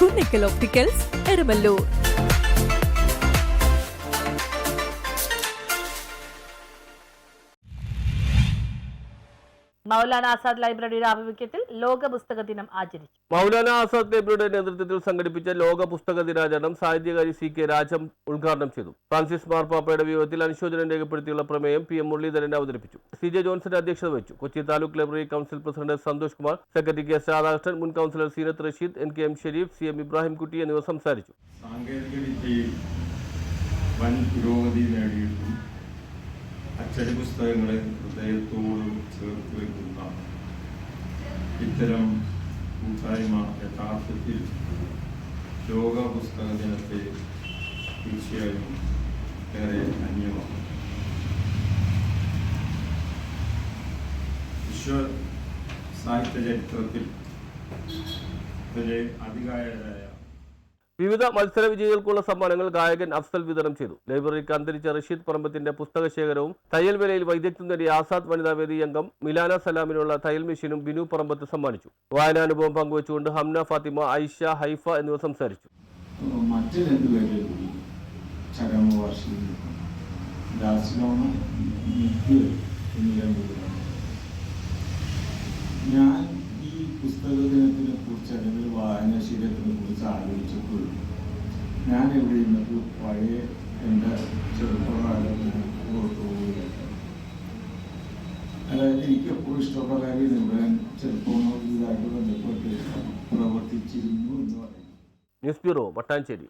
Kunnickal opticals, Eramallur. Maulana Azad ലൈബ്രറിയുടെ ആഭിമുഖ്യത്തിൽ ലോക പുസ്തക ദിനം ആചരിച്ചു. മൗലാന ആസാദ് ലൈബ്രറിയുടെ നേതൃത്വത്തിൽ സംഘടിപ്പിച്ച ലോക പുസ്തക ദിനാചരണം സാഹിത്യകാരി CK രാജം ഉദ്ഘാടനം ചെയ്തു. ഫ്രാൻസിസ് മാർപ്പാപ്പയുടെ വിയോഗത്തിൽ അനുശോചനം രേഖപ്പെടുത്തിയുള്ള പ്രമേയം PM മുരളീധരൻ അവതരിപ്പിച്ചു. CJ ജോൺസൺ അധ്യക്ഷത വഹിച്ചു. Kochi taluk library council president Santhosh Kumar, secretary KS Radhakrishnan, മുൻ councillor Seenath Rasheed, NKM Sherif, CM Ibrahimkutty എന്നിവർ സംസാരിച്ചു. സാങ്കേതികവിദ്യയിൽ വൻ പുരോഗതി നേടിയിട്ടും അച്ചടി പുസ്തകങ്ങളെ ഹൃദയത്തോട് ചേർത്ത് വയ്ക്കുന്ന ഇത്തരം കൂട്ടായ്മ യഥാർത്ഥത്തിൽ ലോക പുസ്തക ദിനത്തെ തീർച്ചയായും ഏറെ അന്യമാണ്. വിശ്വ സാഹിത്യ ചരിത്രത്തിൽ അതികായരായ വിവിധ മത്സര വിജയികൾക്കുള്ള സമ്മാനങ്ങൾ ഗായകൻ അഫ്സൽ വിതരണം ചെയ്തു. ലൈബ്രറിക്ക് അന്തരിച്ച റഷീദ് പറമ്പത്തിന്റെ പുസ്തക ശേഖരവും തയ്യൽ വിലയിൽ വൈദഗ്ധ്യം നേടിയ ആസാദ് വനിതാവേദി അംഗം മിലാന സലാമിനുള്ള തയ്യൽ മെഷീനും ബിനു പറമ്പത്ത് സമ്മാനിച്ചു. വായനാനുഭവം പങ്കുവച്ചുകൊണ്ട് ഹംന ഫാത്തിമ, ഐഷ, ഹൈഫ എന്നിവർ സംസാരിച്ചു. ഞാൻ ഈ പുസ്തക ദിനത്തിനെ കുറിച്ച് അല്ലെങ്കിൽ വായനാശീലത്തിനെ കുറിച്ച് ആലോചിച്ചപ്പോൾ ഞാൻ ഇവിടെ ഇന്നത്തെ പഴയ എൻ്റെ ചെറുപ്പകാലം ഓർത്തുപോവുകയാണ്. അതായത് എനിക്കെപ്പോഴും ഇഷ്ടമുള്ള കാര്യം ഇവിടെ ചെറുപ്പം ഇതായിട്ട് ബന്ധപ്പെട്ട് പ്രവർത്തിച്ചിരുന്നു എന്ന് പറയുന്നു. News bureau, Mattancherry.